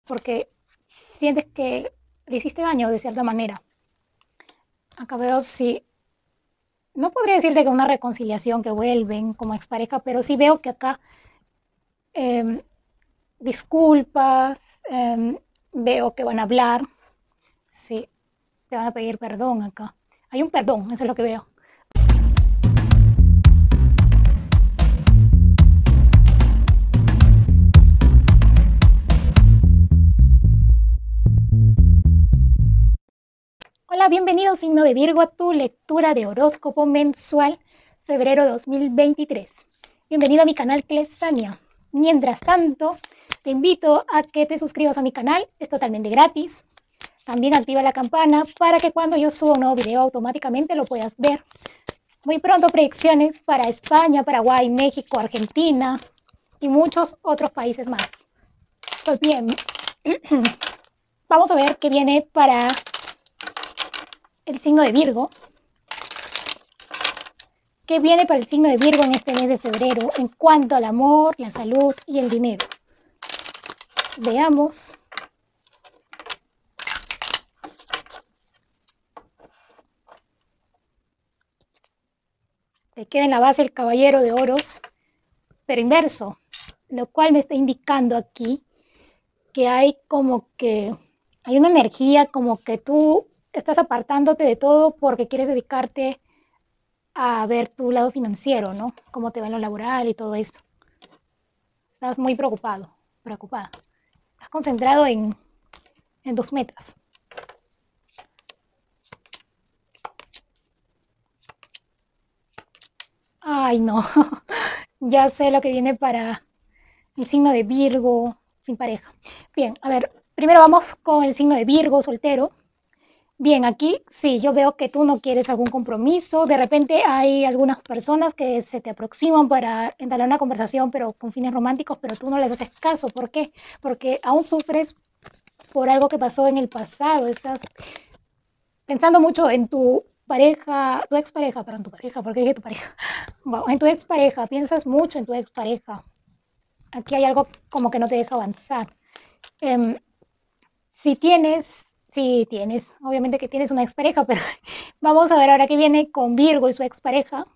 porque sientes que le hiciste daño de cierta manera. Acá veo si, no podría decirte que una reconciliación, que vuelven como expareja, pero sí veo que acá em, disculpas, veo que van a hablar, sí, te van a pedir perdón acá. Hay un perdón, eso es lo que veo. Hola, bienvenido signo de Virgo a tu lectura de horóscopo mensual febrero 2023. Bienvenido a mi canal Clesania. Mientras tanto, te invito a que te suscribas a mi canal, es totalmente gratis. También activa la campana para que cuando yo suba un nuevo video automáticamente lo puedas ver. Muy pronto predicciones para España, Paraguay, México, Argentina y muchos otros países más. Pues bien, vamos a ver qué viene para el signo de Virgo. ¿Qué viene para el signo de Virgo en este mes de febrero en cuanto al amor, la salud y el dinero? Veamos. Te queda en la base el caballero de oros, pero inverso, lo cual me está indicando aquí que hay una energía como que tú estás apartándote de todo porque quieres dedicarte a ver tu lado financiero, ¿no? Cómo te va en lo laboral y todo eso. Estás muy preocupada. Estás concentrado en tus metas. Ay, no. Ya sé lo que viene para el signo de Virgo sin pareja. Bien, a ver, primero vamos con el signo de Virgo soltero. Bien, aquí sí, yo veo que tú no quieres algún compromiso. De repente hay algunas personas que se te aproximan para entablar una conversación, pero con fines románticos, pero tú no les haces caso. ¿Por qué? Porque aún sufres por algo que pasó en el pasado. Estás pensando mucho en tu pareja, tu expareja, perdón, tu pareja, ¿por qué dije tu pareja? Wow, en tu expareja, piensas mucho en tu expareja. Aquí hay algo como que no te deja avanzar. Um, si tienes, si tienes, obviamente que tienes una expareja, pero vamos a ver ahora qué viene con Virgo y su expareja.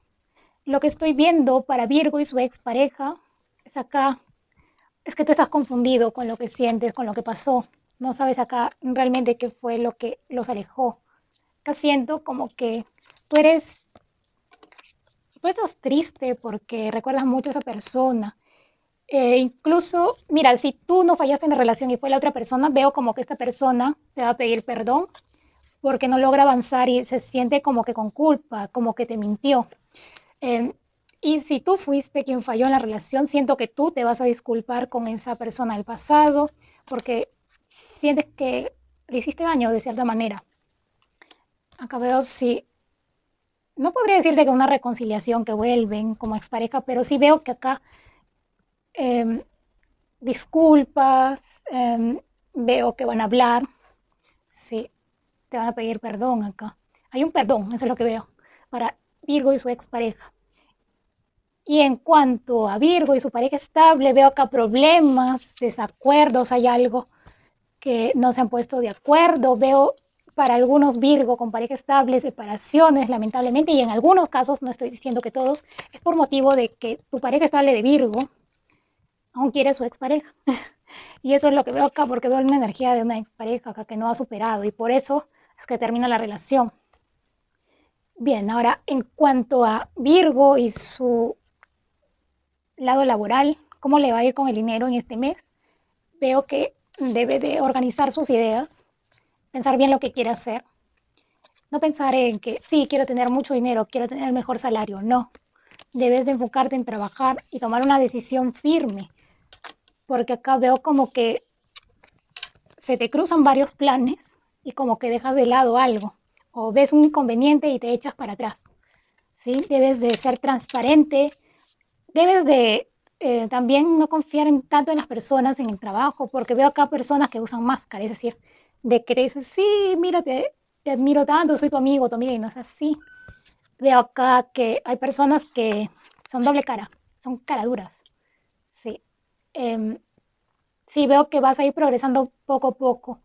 Lo que estoy viendo para Virgo y su expareja es acá, es que tú estás confundido con lo que sientes, con lo que pasó. No sabes acá realmente qué fue lo que los alejó. Acá siento como que tú eres, tú estás triste porque recuerdas mucho a esa persona. Incluso, mira, si tú no fallaste en la relación y fue la otra persona, veo como que esta persona te va a pedir perdón porque no logra avanzar y se siente como que con culpa, como que te mintió. Eh, y si tú fuiste quien falló en la relación, siento que tú te vas a disculpar con esa persona del pasado porque sientes que le hiciste daño de cierta manera. Acá veo si, no podría decirte que una reconciliación, que vuelven como expareja, pero sí veo que acá eh, disculpas, veo que van a hablar, sí, te van a pedir perdón acá. Hay un perdón, eso es lo que veo, para Virgo y su expareja. Y en cuanto a Virgo y su pareja estable, veo acá problemas, desacuerdos, hay algo que no se han puesto de acuerdo, veo para algunos Virgo con pareja estable, separaciones, lamentablemente, y en algunos casos, no estoy diciendo que todos, es por motivo de que tu pareja estable de Virgo aún quiere a su expareja. Y eso es lo que veo acá, porque veo una energía de una expareja acá que no ha superado y por eso es que termina la relación. Bien, ahora en cuanto a Virgo y su lado laboral, ¿cómo le va a ir con el dinero en este mes? Veo que debe de organizar sus ideas, pensar bien lo que quiere hacer. No pensar en que sí, quiero tener mucho dinero, quiero tener el mejor salario. No, debes de enfocarte en trabajar y tomar una decisión firme, porque acá veo como que se te cruzan varios planes y como que dejas de lado algo o ves un inconveniente y te echas para atrás. ¿Sí? Debes de ser transparente, debes de también no confiar en tanto en las personas en el trabajo, porque veo acá personas que usan máscara, es decir, de que te dices, sí, mira, te admiro tanto, soy tu amigo, tu amiga, y no es así. Veo acá que hay personas que son doble cara, son caraduras, sí. sí veo que vas a ir progresando poco a poco,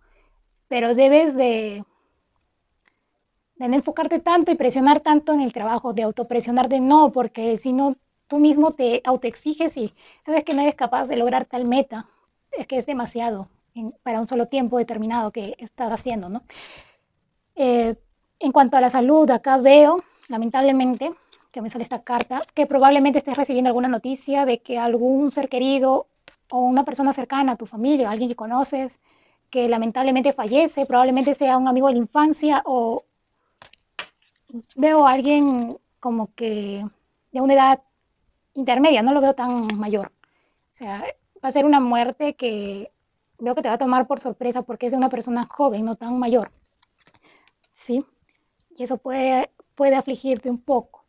pero debes de no enfocarte tanto y presionar tanto en el trabajo, de autopresionar de no, porque si no, tú mismo te autoexiges y sabes que no eres capaz de lograr tal meta, es que es demasiado para un solo tiempo determinado que estás haciendo, ¿no? Eh, en cuanto a la salud, acá veo, lamentablemente, que me sale esta carta, que probablemente estés recibiendo alguna noticia de que algún ser querido o una persona cercana a tu familia, alguien que conoces, que lamentablemente fallece, probablemente sea un amigo de la infancia o veo a alguien como que de una edad intermedia, no lo veo tan mayor. O sea, va a ser una muerte que veo que te va a tomar por sorpresa porque es de una persona joven, no tan mayor. Sí, y eso puede afligirte un poco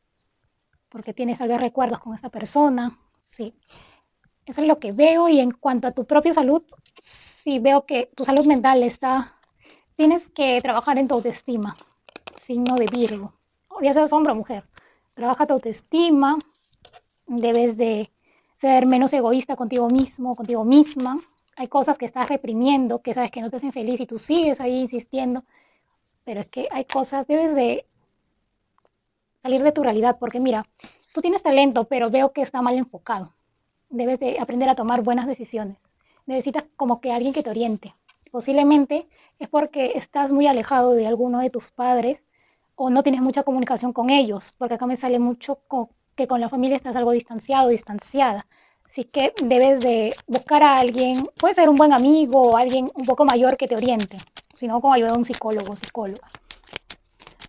porque tienes tal vez recuerdos con esta persona. Sí, eso es lo que veo. Y en cuanto a tu propia salud, sí veo que tu salud mental está, tienes que trabajar en tu autoestima, signo de Virgo, ya seas hombre o mujer. Trabaja tu autoestima, debes de ser menos egoísta contigo mismo, contigo misma. Hay cosas que estás reprimiendo, que sabes que no te hacen feliz y tú sigues ahí insistiendo, pero es que hay cosas, debes de salir de tu realidad, porque mira, tú tienes talento, pero veo que está mal enfocado. Debes de aprender a tomar buenas decisiones. Necesitas como que alguien que te oriente. Posiblemente es porque estás muy alejado de alguno de tus padres o no tienes mucha comunicación con ellos, porque acá me sale mucho que con la familia estás algo distanciado, distanciada. Así que debes de buscar a alguien, puede ser un buen amigo o alguien un poco mayor que te oriente, si no con ayuda de un psicólogo o psicóloga.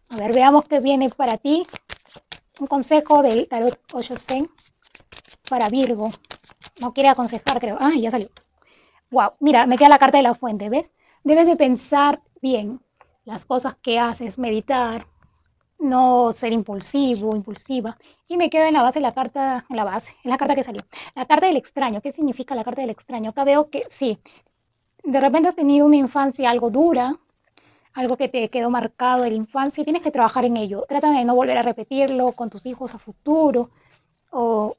A ver, veamos qué viene para ti. Un consejo del tarot Osho-sen para Virgo. No quiere aconsejar, creo. Ah, ya salió. Wow, mira, me queda la carta de la fuente, ¿ves? Debes de pensar bien las cosas que haces, meditar, no ser impulsivo, impulsiva. Y me queda en la base la carta, en la base, en la carta que salió. La carta del extraño. ¿Qué significa la carta del extraño? Acá veo que sí, de repente has tenido una infancia algo dura, algo que te quedó marcado de la infancia y tienes que trabajar en ello. Trata de no volver a repetirlo con tus hijos a futuro o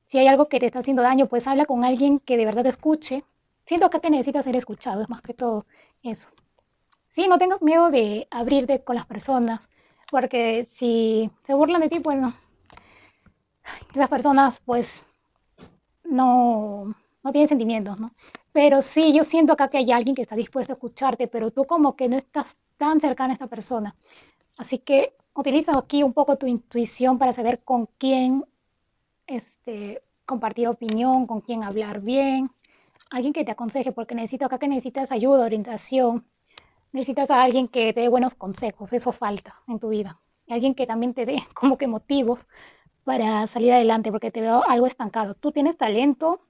si hay algo que te está haciendo daño, pues habla con alguien que de verdad te escuche. Siento acá que necesitas ser escuchado, es más que todo eso. Sí, no tengas miedo de abrirte con las personas, porque si se burlan de ti, bueno, esas personas pues no tienen sentimientos, ¿no? Pero sí, yo siento acá que hay alguien que está dispuesto a escucharte, pero tú como que no estás tan cercana a esta persona. Así que utiliza aquí un poco tu intuición para saber con quién compartir opinión, con quién hablar bien, alguien que te aconseje, porque necesito acá que necesitas ayuda, orientación, necesitas a alguien que te dé buenos consejos, eso falta en tu vida. Alguien que también te dé como que motivos para salir adelante, porque te veo algo estancado. Tú tienes talento,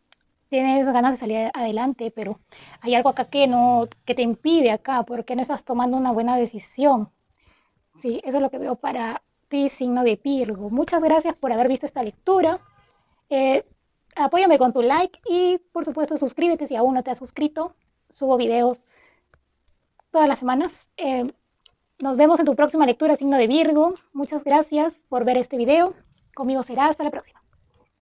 tienes ganas de salir adelante, pero hay algo acá que no, que te impide acá, porque no estás tomando una buena decisión. Sí, eso es lo que veo para ti, signo de Virgo. Muchas gracias por haber visto esta lectura. Eh, Apóyame con tu like y por supuesto suscríbete si aún no te has suscrito. Subo videos todas las semanas. Nos vemos en tu próxima lectura, signo de Virgo. Muchas gracias por ver este video. Conmigo será hasta la próxima.